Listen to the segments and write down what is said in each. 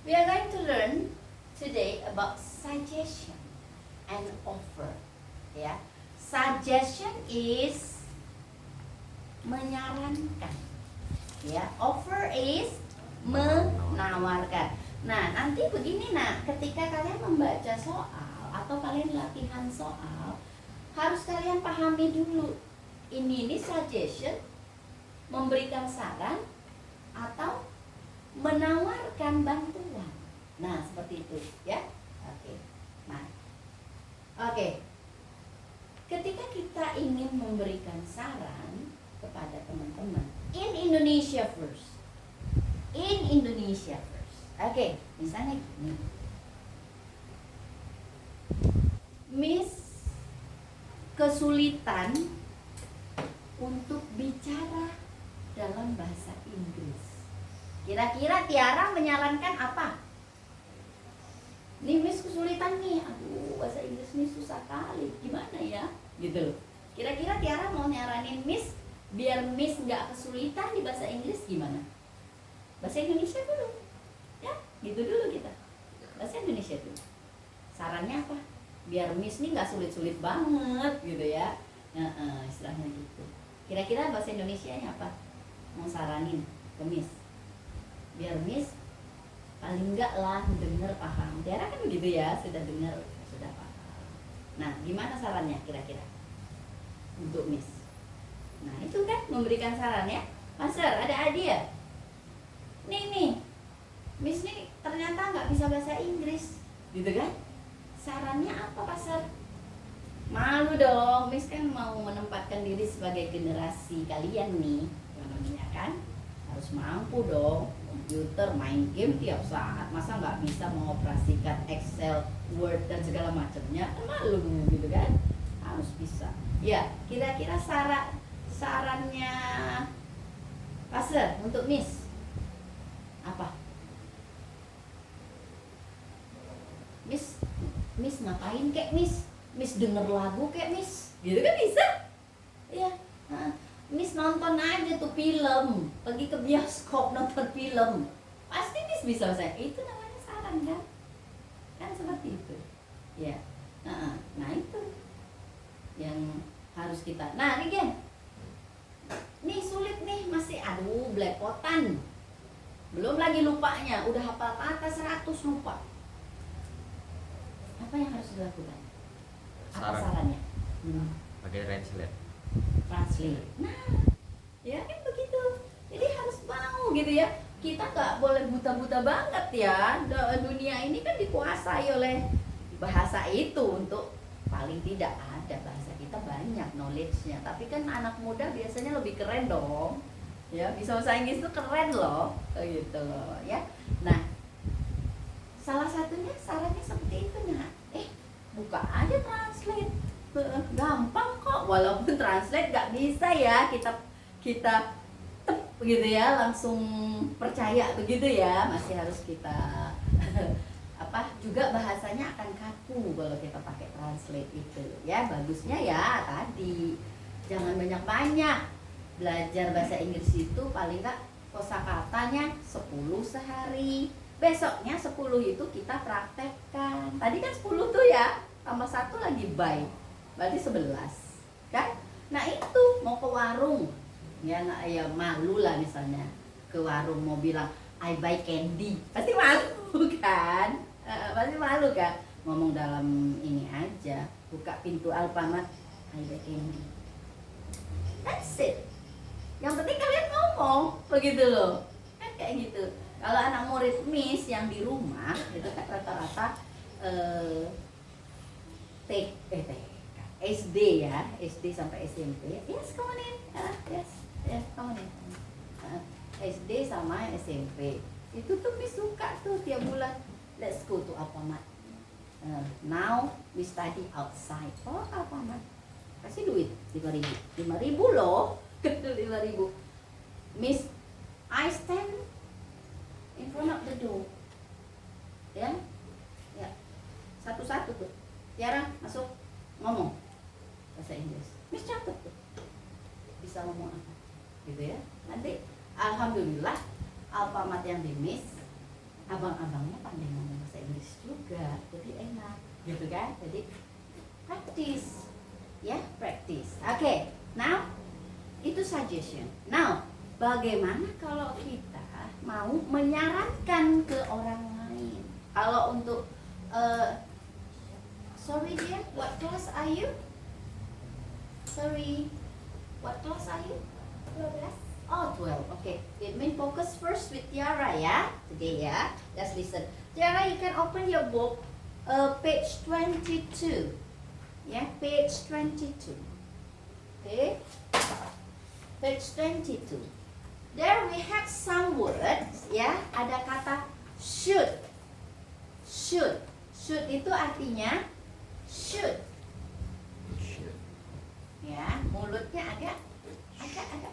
We are going to learn today about suggestion and offer. Ya, suggestion is menyarankan. Ya, offer is menawarkan. Nah, nanti begini nak, ketika kalian membaca soal atau kalian latihan soal, harus kalian pahami dulu. Ini suggestion, memberikan saran atau menawarkan bantuan. Nah, seperti itu ya. Oke. Nah, oke. Ketika kita ingin memberikan saran kepada teman-teman, in Indonesia first. In Indonesia first. Oke, misalnya gini. Miss kesulitan untuk bicara dalam bahasa Inggris. Kira-kira Tiara menyarankan apa? Nih Miss kesulitan nih, aduh bahasa Inggris nih susah kali, gimana ya? Gitu. Kira-kira Tiara mau nyaranin Miss biar Miss nggak kesulitan di bahasa Inggris gimana? Bahasa Indonesia dulu, ya, gitu dulu kita. Bahasa Indonesia dulu. Sarannya apa? Biar Miss nih nggak sulit-sulit banget, gitu ya. Istilahnya gitu. Kira-kira bahasa Indonesianya apa? Mau saranin ke Miss? Biar Miss paling enggak lah dengar paham. Tiara kan begitu ya, sudah dengar, sudah paham. Nah, gimana sarannya kira-kira untuk Miss? Nah, itu kan memberikan saran ya. Master, ada idea? Nih, Miss nih ternyata nggak bisa bahasa Inggris, gitu kan? Sarannya apa, Pasar? Malu dong, Miss kan mau menempatkan diri sebagai generasi kalian nih, namanya kan harus mampu dong. Komputer main game tiap saat, masa nggak bisa mengoperasikan Excel, Word dan segala macamnya? Kan malu gitu kan? Harus bisa. Ya, kira-kira sarannya Pasar untuk Miss apa? Miss ngapain kek Miss? Miss denger lagu kek Miss? Gitu kan bisa? Iya. Miss nonton aja tuh film, pergi ke bioskop nonton film, pasti Miss bisa saya. Itu namanya saran kan? Kan seperti itu. Ya. Nah itu yang harus kita. Nah ini Gen, nih sulit nih masih, aduh belepotan. Belum lagi lupanya, udah hafal kata 100 lupa. Apa yang harus dilakukan? Apa sarannya? Pakai translate. Nah, ya kan begitu. Jadi harus mau gitu ya. Kita nggak boleh buta-buta banget ya. Dunia ini kan dikuasai oleh bahasa itu. Untuk paling tidak ada bahasa kita banyak knowledge-nya. Tapi kan anak muda biasanya lebih keren dong. Ya, bisa bahasa Inggris itu keren loh, gitu loh ya. Nah, salah satunya sarannya seperti itu nah. Buka aja translate. Gampang kok, walaupun translate nggak bisa ya kita begitu ya langsung percaya begitu ya, masih harus kita juga bahasanya akan kaku kalau kita pakai translate itu ya. Bagusnya ya tadi jangan banyak-banyak belajar bahasa Inggris, itu paling nggak kosakatanya 10 sehari, besoknya 10 itu kita praktekkan. Tadi kan 10 tuh ya, tambah 1 lagi by, berarti 11 kan. Nah itu mau ke warung ya, ya malu lah misalnya ke warung mau bilang I buy candy, pasti malu kan. Pasti malu kan. Ngomong dalam ini aja, buka pintu Alfamart, I buy candy, that's it. Yang penting kalian ngomong begitu loh kan, kayak gitu. Kalau anak murid Miss yang di rumah itu kan rata-rata SD ya, SD sampai SMP. Yes, come on in. Yes, come on in. SD sama SMP. Itu tuh Miss suka tuh tiap bulan. Let's go to Alfamart. Now we study outside. Oh, Alfamart. Kasih duit 5.000. 5.000 loh. 5.000. Miss, I stand in front of the door. Ya. Ya. Satu-satu tuh. Tiara masuk, ngomong bahasa Inggris. Miss catat tuh. Bisa ngomong apa? Gitu ya. Nanti alhamdulillah Alfamart yang di Miss abang-abangnya pandai ngomong bahasa Inggris juga, jadi enak, gitu kan? Jadi practice, ya, practice. Oke, now itu suggestion. Now, bagaimana kalau kita mau menyarankan ke orang lain? Kalau untuk sorry dear, what class are you? Sorry, what class are you? 12. Oh, 12. Okay. It means focus first with Tiara, ya. Today, ya. Just listen. Tiara, you can open your book, page 22. Yeah, page 22. Okay. Page 22. There we have some words, ya. Ada kata should. Should. Should itu artinya should. Should. Ya, mulutnya agak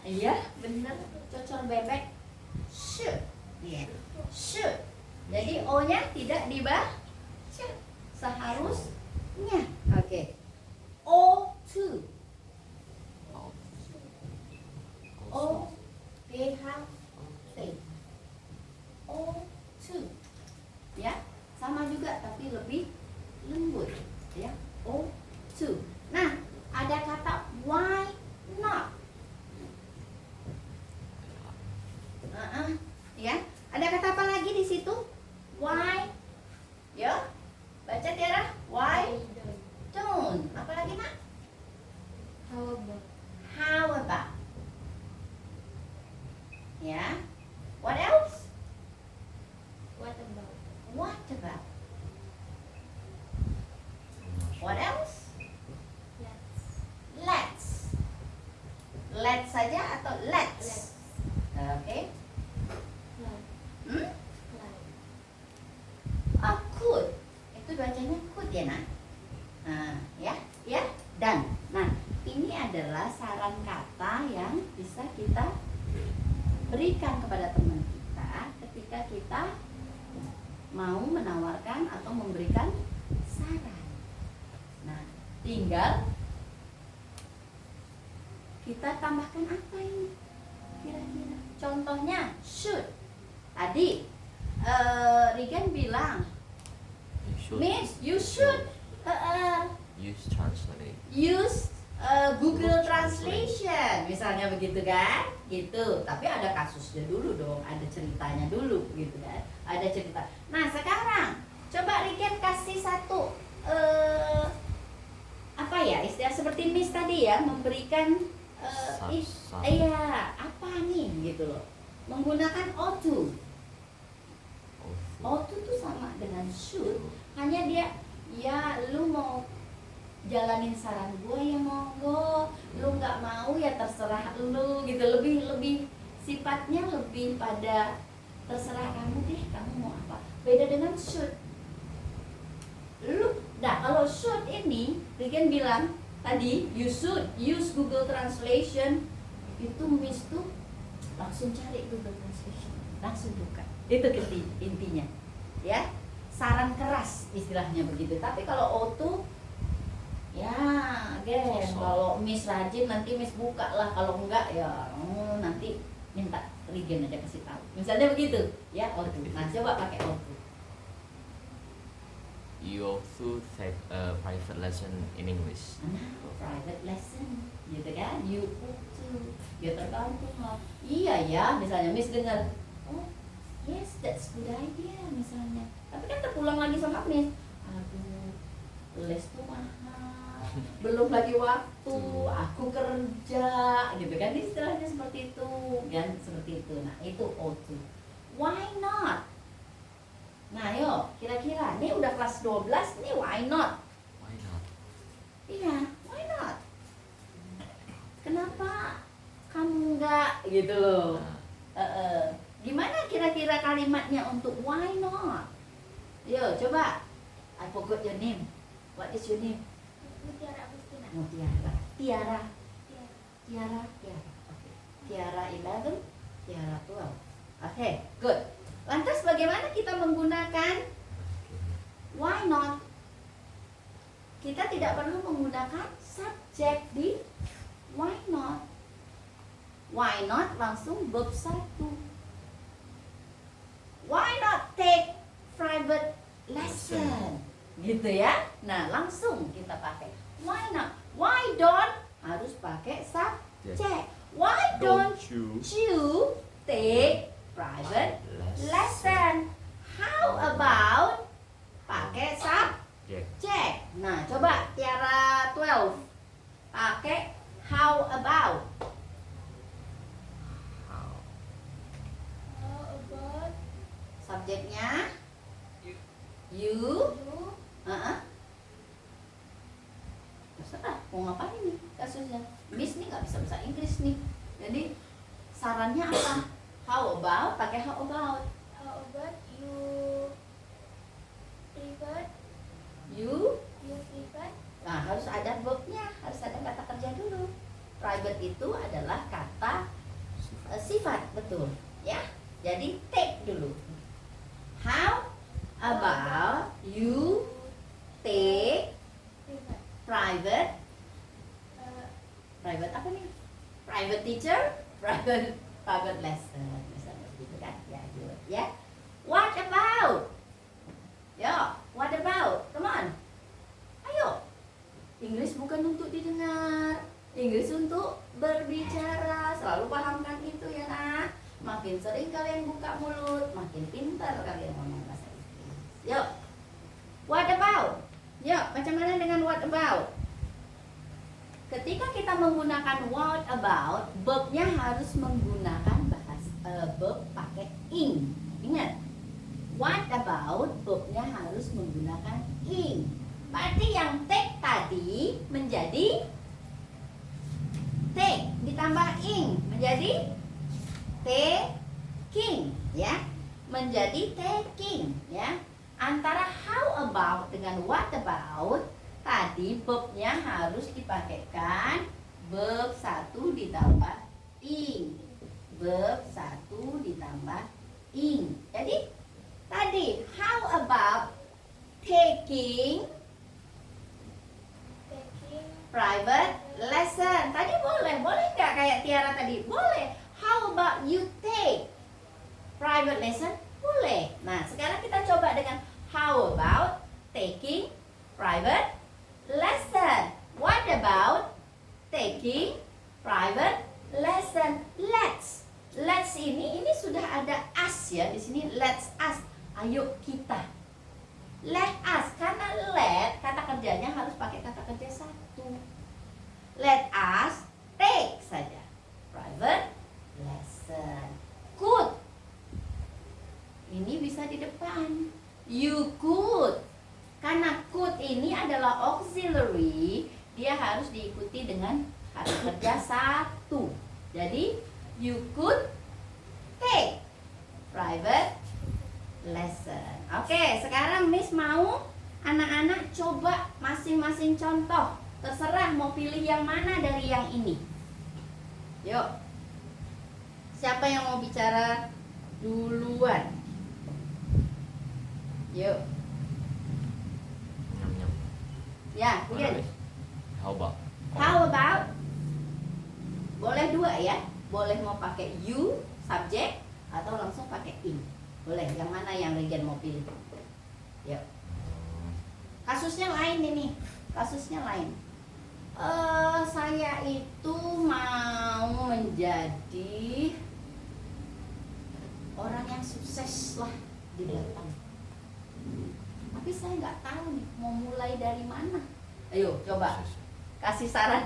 iya, bener, cocor bebek. Should. Iya. Should. Jadi O-nya tidak dibaca. Seharusnya. Oke. O2. O P-H-T. O2. Ya, sama juga tapi lebih lembut, ya. O2. Nah, ada kata why not. Ya, ada kata apa lagi di situ? Why? Ya, baca Tiara. Why don't? Apa lagi nak? How about? How about? Ya. What else? What about? What about? What else? Let's. Let's. Let's saja atau let's? Oke. Like. Hmm? Like. Oh, could. Itu bacanya could ya, nak? Nah, ya, dan. Nah, ini adalah saran kata yang bisa kita berikan kepada teman kita ketika kita mau menawarkan atau memberikan saran. Nah, tinggal kita tambahkan apa ini kira-kira? Contohnya should. Tadi Regan bilang, You should Miss, you should use translate. use Google Google Translation, misalnya begitu kan? Gitu. Tapi ada kasusnya dulu dong, ada ceritanya dulu, gitu kan? Ada cerita. Nah sekarang coba Regan kasih satu apa ya istilah seperti Miss tadi ya, memberikan iya apa nih gitu loh, menggunakan O2. O2 tuh sama dengan should, hanya dia ya lu mau jalanin saran gue ya monggo, lu nggak mau ya terserah lu gitu, lebih sifatnya lebih pada terserah kamu deh, kamu mau apa. Beda dengan should. Nah kalau should ini, Regan bilang tadi you should use Google Translation, itu Miss tuh langsung cari Google Translation, langsung buka. Itu intinya, ya saran keras istilahnya begitu. Tapi kalau O2 ya, gen, kalau Miss rajin nanti Miss buka lah, kalau enggak ya nanti minta Regan aja kasih tahu. Misalnya begitu, ya O2. Nah coba pakai O2. You also take a private lesson in English. Nah, private lesson, gitu kan? You O2, ya tergantung lah. Iya ya, misalnya Miss dengar, oh yes that's good idea misalnya. Tapi kan terpulang lagi sama Miss, aduh les tuh mahal, belum lagi waktu, aku kerja, gitu kan, istilahnya seperti itu, kan seperti itu. Nah itu O2. Why not? Nah yuk, kira-kira, ini udah kelas 12, nih why not? Why not? Iya, why not? Kenapa kamu enggak, gitu loh. Gimana kira-kira kalimatnya untuk why not? Yuk, coba. I forgot your name. What is your name? Mutiara Agustina. Mutiara. Tiara. Tiara. Oke. Tiara 11, Tiara 12. Oke, good. Lantas bagaimana kita menggunakan why not? Kita tidak perlu menggunakan subjek di why not. Why not langsung verb 1. Why not take gitu ya. Nah, langsung kita pakai. Why not? Why don't harus pakai subject. Why don't you take private lesson? How about pakai subject? Nah, coba Tiara 12 pakai how about. How about Subjeknya you. you? Terserah mau ngapain nih kasusnya. Miss nih nggak bisa bahasa Inggris nih. Jadi sarannya apa? How about, pakai how about. How about you prefer? You, You prefer? nah harus ada verbnya, harus ada kata kerja dulu. Private itu adalah kata sifat, betul ya. Jadi take dulu. How about you take Prefer. private Uh, private apa nih? Private teacher, private lesson, misalnya gitu kan? Ya, good. Ya. What about? Ya, what about? Come on. Ayo. Inggris bukan untuk didengar. Inggris untuk berbicara. Selalu pahamkan itu ya, Nak. Makin sering kalian buka mulut, makin pintar kalian ngomong bahasa Inggris. Yuk. What about? Yuk, macam mana dengan what about? Ketika kita menggunakan what about, verbnya harus menggunakan verb pakai ing. Ingat, what about verbnya harus menggunakan ing. Berarti yang take tadi menjadi take ditambah ing menjadi taking ya, menjadi taking ya. Antara how about dengan what about tadi verbnya harus dipakaikan verb 1 ditambah ing. Verb 1 ditambah ing. Jadi tadi how about taking taking private lesson. Tadi boleh nggak kayak Tiara tadi? Boleh. How about you take private lesson? Boleh. Nah, sekarang kita coba dengan how about taking private lesson. What about taking private lesson? Let's ini sudah ada us ya di sini. Let's us. Ayo kita. Let us, karena let kata kerjanya harus pakai kata kerja satu. Let us take saja private lesson. Could ini bisa di depan. You could. Karena could ini adalah auxiliary, dia harus diikuti dengan kata kerja satu. Jadi you could take private lesson. Oke, sekarang Miss mau anak-anak coba masing-masing contoh. Terserah mau pilih yang mana dari yang ini. Yuk. Siapa yang mau bicara duluan? Yuk. Nyam. Ya, Mana, lihat. Miss? How about? How about? Boleh dua ya. Boleh mau pakai you subjek atau langsung pakai in. Boleh. Yang mana yang Regen mau pilih? Yuk. Kasusnya lain ini. Kasusnya lain. Saya itu mau menjadi orang yang sukses lah di Batam. Tapi saya nggak tahu nih mau mulai dari mana. Ayo coba kasih saran.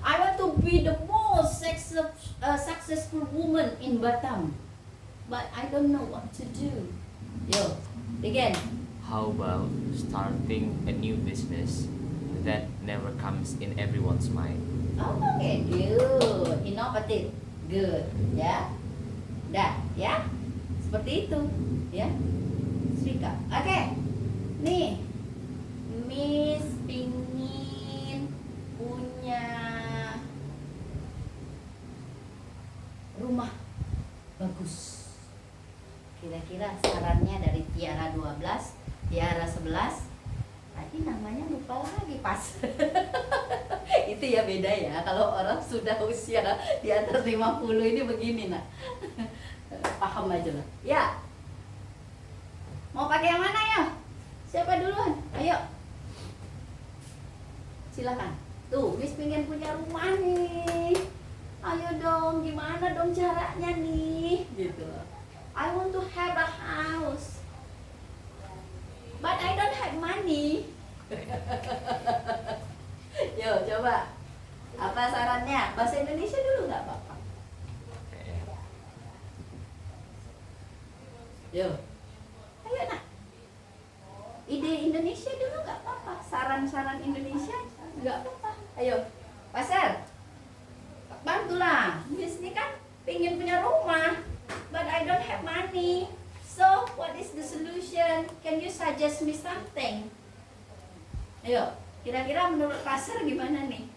I want to be the most successful woman in Batam, but I don't know what to do. Yo, again. How about starting a new business that never comes in everyone's mind? Okay, good, inovatif, good, ya, dah, ya, seperti itu, ya, speak up. Oke, nih, Miss pingin punya rumah bagus. Kira-kira sarannya dari Tiara 12, Tiara 11, tadi namanya lupa lagi pas. Itu ya beda ya, kalau orang sudah usia di atas 50 ini begini nak. Paham aja lah. Ya. Mau pakai yang mana ya? Siapa duluan? Ayo. Silakan. Tuh, Miss pengen punya rumah nih. Ayo dong, gimana dong caranya nih? Gitu. I want to have a house. But I don't have money. Yo, coba. Apa sarannya? Bahasa Indonesia dulu nggak apa-apa. Yo. Ayo nak. Ide Indonesia dulu nggak apa-apa. Saran-saran Indonesia nggak apa-apa. Ayo, Pasar. Bantulah. Miss ini kan pengen punya rumah, but I don't have money. So, what is the solution? Can you suggest me something? Ayo, kira-kira menurut Pasar gimana nih?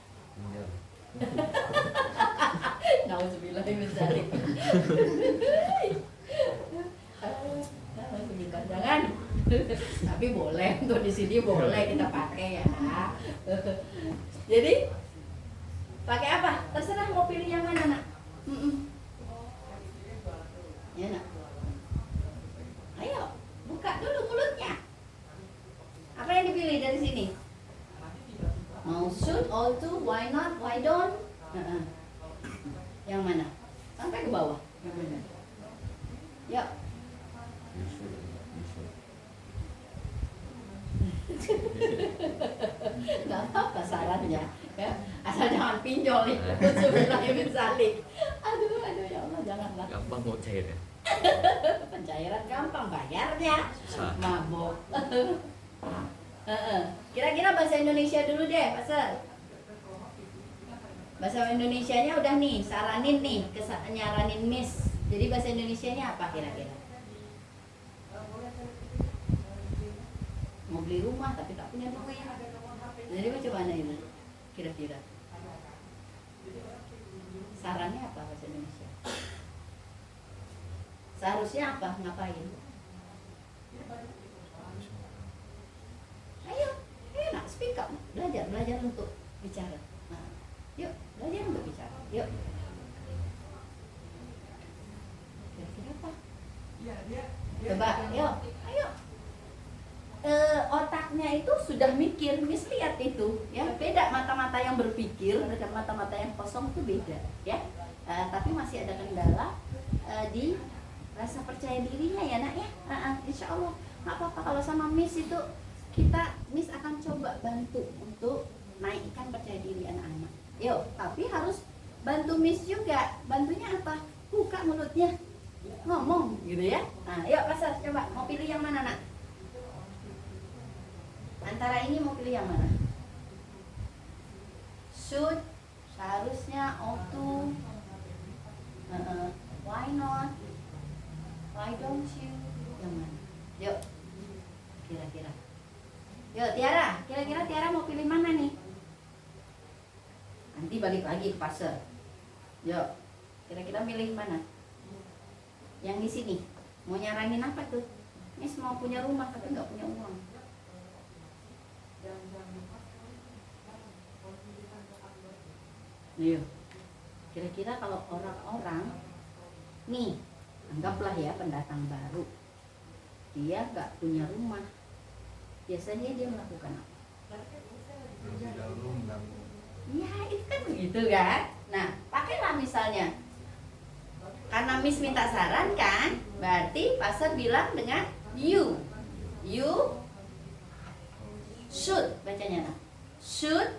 Nauzubillah min dzalik. Jangan. Tapi boleh untuk di sini boleh kita pakai ya. Jadi pakai apa? Terserah mau pilih yang mana nak. Ya nak. Ayo buka dulu mulutnya. Apa yang dipilih dari sini? Mau should, all to, why not, why don't? Yang mana? Sampai ke bawah. Yang mana? Yuk. Gak apa-apa sarannya ya. Asal jangan pinjol ya. Aduh ya Allah, janganlah. Gampang mau cair ya. Pencairan gampang, bayarnya Susah. mabok. Kira-kira bahasa Indonesia dulu deh, Pasal. Bahasa Indonesianya udah nih, saranin nih, nyaranin Miss. Jadi bahasa Indonesianya apa kira-kira? Mau beli rumah tapi tak punya duit. Jadi macam mana ini? Kira-kira sarannya apa bahasa Indonesia? Seharusnya apa? Ngapain? Ayo nak speak up, belajar untuk bicara. Nah, yuk belajar untuk bicara. Yuk. Kira-kira apa? Coba, yuk, ayo. Otaknya itu sudah mikir, Miss lihat itu, ya beda mata-mata yang berpikir dengan mata-mata yang kosong itu beda, ya. Tapi masih ada kendala di rasa percaya dirinya ya nak ya. Insya Allah nggak apa-apa kalau sama Miss itu Miss akan coba bantu untuk naikkan percaya diri anak-anak. Yuk, tapi harus bantu Miss juga. Bantunya apa? Buka mulutnya, ngomong gitu ya. Nah, yuk Pasar, coba mau pilih yang mana nak? Antara ini mau pilih yang mana? Should, seharusnya, ought to, why not, why don't you, yang mana? Yuk, kira-kira. Yuk Tiara, kira-kira Tiara mau pilih mana nih? Nanti balik lagi ke Pasar. Yuk, kira-kira pilih mana? Yang di sini. Mau nyaranin apa tuh? Miss mau punya rumah tapi nggak punya uang. Ayo, kira-kira kalau orang-orang nih, anggaplah ya pendatang baru, dia nggak punya rumah, biasanya dia melakukan apa? Ya itu kan begitu kan. Nah pakailah misalnya, karena Miss minta saran kan, berarti Pasar bilang dengan you should, bacanya nah, should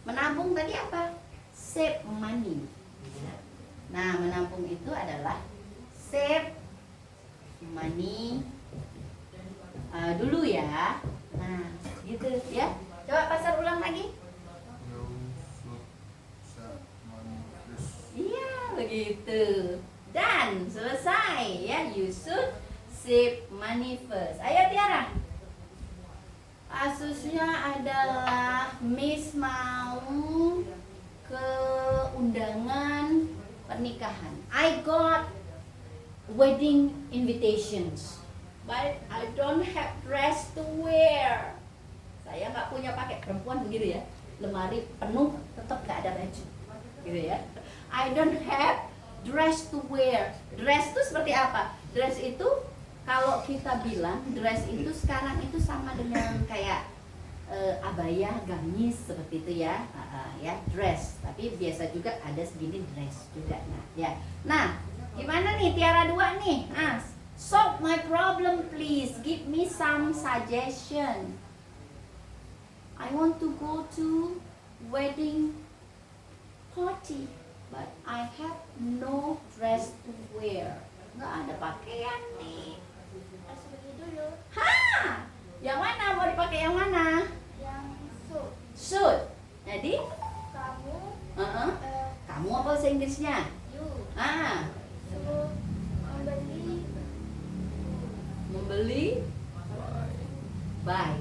menabung tadi apa? Save money. Nah, menabung itu adalah save money dulu ya. Nah, gitu ya. Coba Pasar ulang lagi. Iya, begitu. Dan selesai ya. You should save money first. Ayo Tiara. Kasusnya adalah Miss mau ke undangan pernikahan. I got wedding invitations, but I don't have dress to wear. Saya nggak punya pakai, perempuan begitu ya, lemari penuh tetap nggak ada baju, gitu ya. I don't have dress to wear. Dress itu seperti apa? Dress itu Kalau kita bilang dress itu sekarang itu sama dengan kayak abaya, gamis seperti itu ya, ya dress. Tapi biasa juga ada segini dress juga. Nah, ya. Nah, gimana nih Tiara 2 nih? Solve my problem please. Give me some suggestion. I want to go to wedding party, but I have no dress to wear. Nggak ada pakaian nih. Harus pergi dulu. Hah? Yang mana? Mau dipakai yang mana? Yang suit. Suit. Jadi, Kamu, kamu apa bahasa Inggrisnya? you Membeli buy.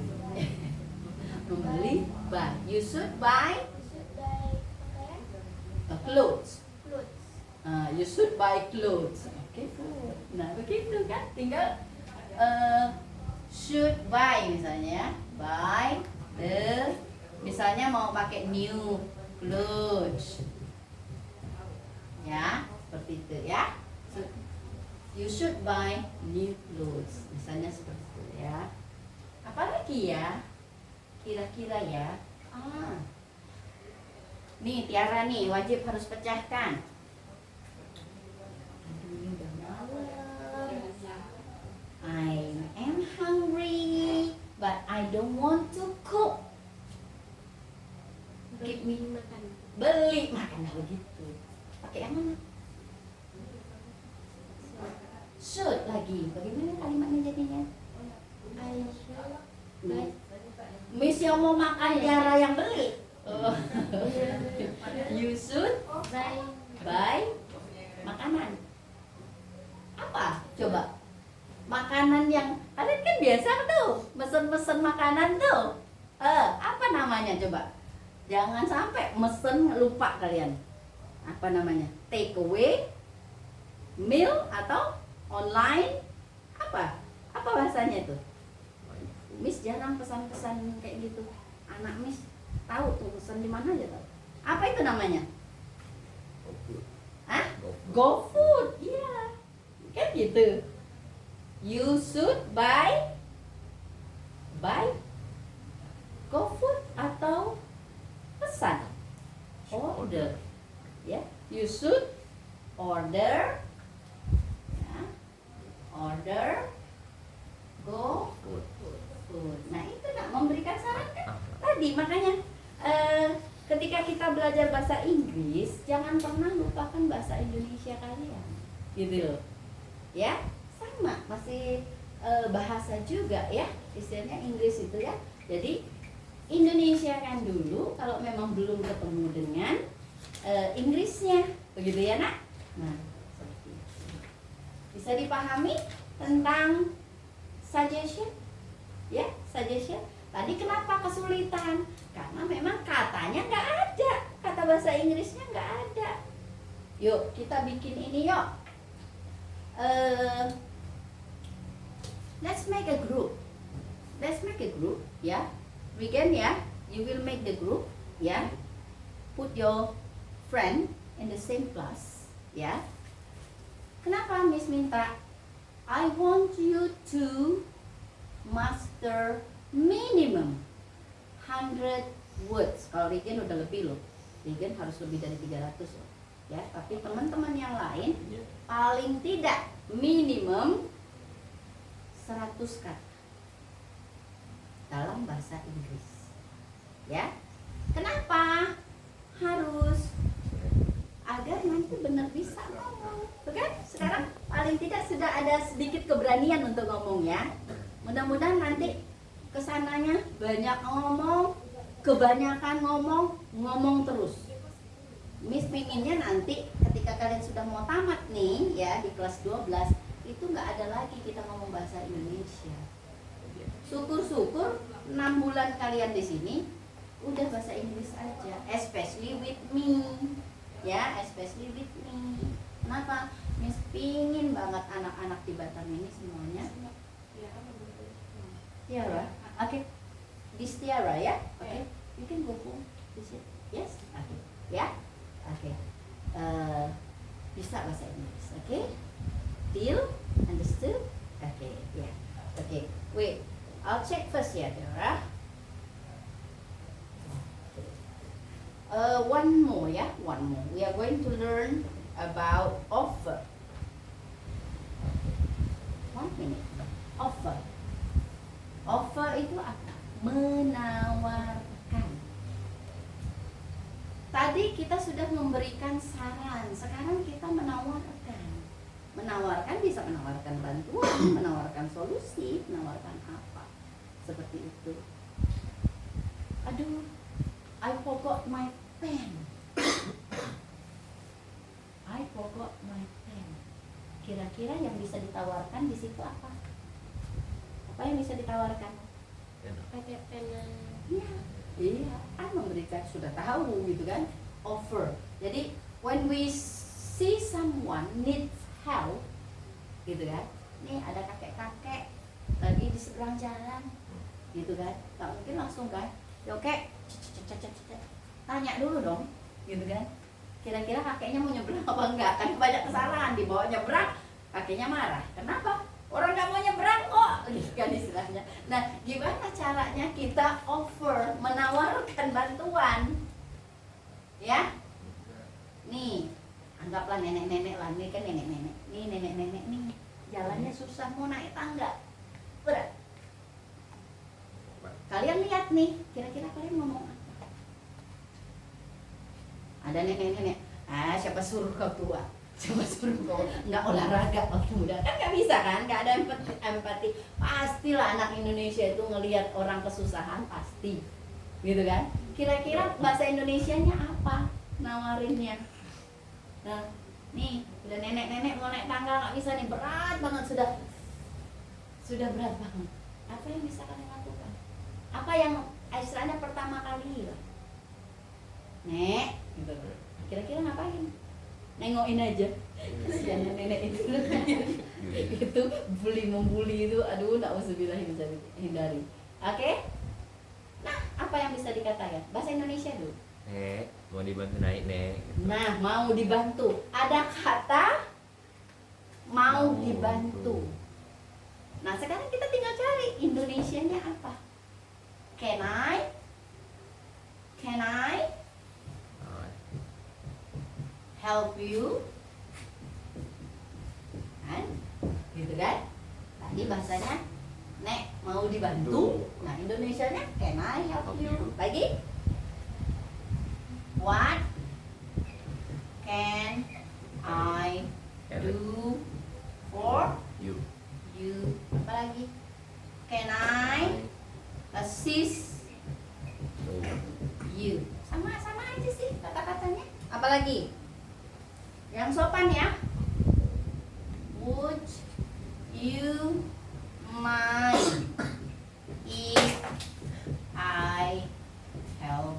Membeli buy. You should buy should buy pakaian, clothes. clothes. You should buy clothes. Oke, good. Nah, begitu kan? Tinggal should buy misalnya, buy the, misalnya mau pakai new clothes. Ya, seperti itu ya. You should buy new clothes. Misalnya seperti itu ya. Apalagi ya? Kira-kira ya. Nih Tiara nih wajib harus pecahkan. Aduh, ini udah malam. I am hungry, but I don't want to cook. Give me makan. Beli makan begitu. Pakai yang mana? Should lagi. Bagaimana kalimatnya jadinya? I should Buy. Miss yang mau makan Tiara yang beli. You should buy makanan. Apa? Coba. Makanan yang kalian kan biasa tuh mesen-mesen makanan tuh. Apa namanya coba? Jangan sampai mesen lupa kalian. Apa namanya? Take away, meal atau online? Apa? Apa bahasanya tuh? Miss jarang pesan-pesan kayak gitu. Anak Miss tahu tuh pesan di mana aja tahu. Apa itu namanya? Go food. Iya. Kan gitu. You should buy go food atau pesan. Order. Ya. You should order. Ya. Order go food. Nah itu nak memberikan saran kan tadi, makanya ketika kita belajar bahasa Inggris jangan pernah lupakan bahasa Indonesia kalian gitu loh ya, sama masih bahasa juga ya, istilahnya Inggris itu ya. Jadi Indonesia kan dulu kalau memang belum ketemu dengan Inggrisnya begitu ya nak. Nah seperti itu. Bisa dipahami tentang suggestion ya, suggestion. Tadi kenapa kesulitan? Karena memang katanya nggak ada, kata bahasa Inggrisnya nggak ada. Yuk kita bikin ini yuk. Let's make a group. Let's make a group ya. Weekend ya. You will make the group ya. Put your friend in the same class ya. Kenapa Miss minta? I want you to master minimum 100 words. Kalau Regen udah lebih loh. Regen harus lebih dari 300 loh. Ya, tapi teman-teman yang lain paling tidak minimum 100 kata dalam bahasa Inggris. Ya. Kenapa? Harus agar nanti benar bisa ngomong. Tuh kan? Sekarang paling tidak sudah ada sedikit keberanian untuk ngomong ya. Mudah-mudahan nanti kesananya banyak ngomong, kebanyakan ngomong terus. Miss pinginnya nanti ketika kalian sudah mau tamat nih ya di kelas 12 itu nggak ada lagi kita ngomong bahasa Indonesia. Syukur-syukur 6 bulan kalian di sini udah bahasa Inggris aja, especially with me ya, especially with me. Kenapa? Miss pingin banget anak-anak di Batam ini semuanya Tiara, okay. This Tiara ya, okay. You can go home. This it. Yes, okay. Ya, okay. Bisa bahasa Inggris, okay. Deal, understood, okay. Wait, I'll check first ya, Tiara. One more ya, one more. We are going to learn about offer. 1 minute. Offer. Offer itu apa? Menawarkan. Tadi kita sudah memberikan saran, sekarang kita menawarkan. Menawarkan bisa menawarkan bantuan, menawarkan solusi, menawarkan apa? Seperti itu. Aduh, I forgot my pen. I forgot my pen. Kira-kira yang bisa ditawarkan di situ apa? Apa yang bisa ditawarkan? Pakai pena. Iya, memberikan, sudah tahu gitu kan, offer. Jadi when we see someone needs help, gitu kan, nih ada kakek-kakek lagi di seberang jalan, gitu kan, nggak mungkin langsung kan, ya oke, tanya dulu dong, gitu kan, kira-kira kakeknya mau nyebrang apa enggak, kan banyak kesalahan, dibawa nyebrang, kakeknya marah, kenapa? Orang nggak mau nyebrang kok, gitu kan istilahnya. Nah, gimana caranya kita offer, menawarkan bantuan? Ya, nih, anggaplah nenek-nenek lah, ini kan nenek-nenek, nih nenek-nenek nih, jalannya susah mau naik tangga, berat. Kalian lihat nih, kira-kira kalian ngomong apa? Ada nenek-nenek, siapa suruh kau tua? Coba suruh kau nggak olahraga waktu muda, kan nggak bisa kan, nggak ada empati. Pastilah anak Indonesia itu ngelihat orang kesusahan pasti, gitu kan. Kira-kira bahasa Indonesianya apa nawarinnya? Nah, nih udah nenek-nenek mau naik tangga nggak bisa nih, berat banget, sudah berat banget. Apa yang bisa kalian lakukan? Apa yang istilahnya pertama kali lah, Nek, gitu. Kira-kira ngapain? Nengokin aja, kasihan nenek itu. Itu membuli itu, aduh, nggak usah bilang bisa hindari. Oke? Nah, apa yang bisa dikatakan? Bahasa Indonesia dulu. Nek, mau dibantu naik, Nek. Nah, mau dibantu. Ada kata mau dibantu. Nah, sekarang kita tinggal cari Indonesianya apa? Can I? Help you? Kan? Gitu kan? Tadi bahasanya Nek, mau dibantu. Nah, Indonesianya can I help you? Lagi? What can I do for You. you? Apa lagi? Can I assist you? Sama-sama aja sih kata-katanya. Apa lagi? Yang sopan ya. Would you mind if I help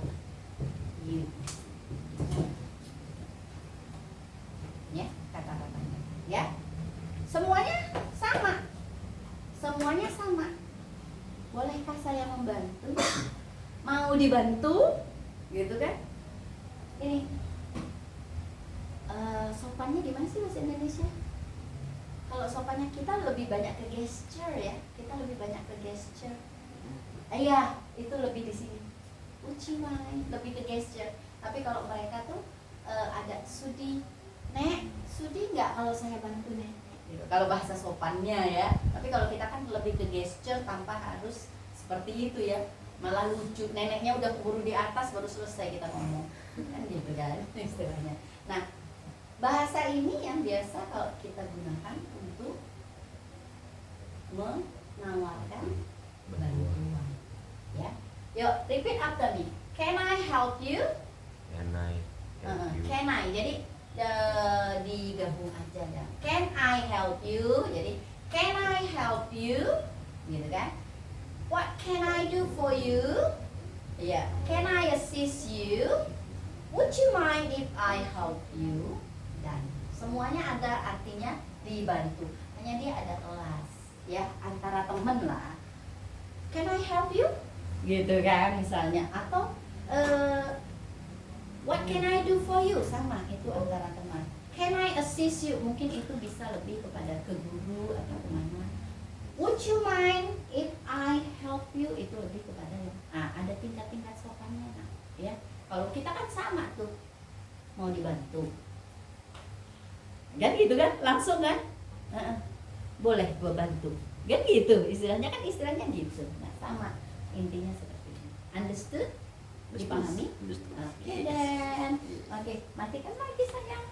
you? Ya, kata-katanya. Ya. Semuanya sama. Semuanya sama. Bolehkah saya membantu? Mau dibantu? Gitu kan? Ini sopannya gimana sih bahasa Indonesia? Kalau sopannya kita lebih banyak ke gesture ya, kita lebih banyak ke gesture. Iya, itu lebih di sini. Ucimai, lebih ke gesture. Tapi kalau mereka tuh ada sudi, Nek, sudi nggak kalau saya bantu Nek? Gitu. Kalau bahasa sopannya ya. Tapi kalau kita kan lebih ke gesture tanpa harus seperti itu ya. Malah lucu, neneknya udah keburu di atas baru selesai kita ngomong, kan gitu kan istilahnya. Nah, bahasa ini yang biasa kalau kita gunakan untuk menawarkan bantuan. Ya, yuk repeat after me. Can I help you? Can I help you? Can I, jadi digabung aja ya. Can I help you? Jadi can I help you? Gitu kan? What can I do for you? Ya, can I assist you? Would you mind if I help you? Dan semuanya ada artinya dibantu. Hanya dia ada kelas ya, antara temen lah. Can I help you? Gitu kan misalnya. Atau what can I do for you? Sama, itu antara teman. Can I assist you? Mungkin itu bisa lebih kepada ke guru atau kemana. Would you mind if tingkat-tingkat sopannya nak. Ya, kalau kita kan sama tuh, mau dibantu, kan gitu kan, langsung kan, boleh gua bantu, kan gitu, istilahnya gitu. Nah sama, intinya seperti ini. Understood? Dipahami? Understood. Oke dan, oke, matikan lagi sayang.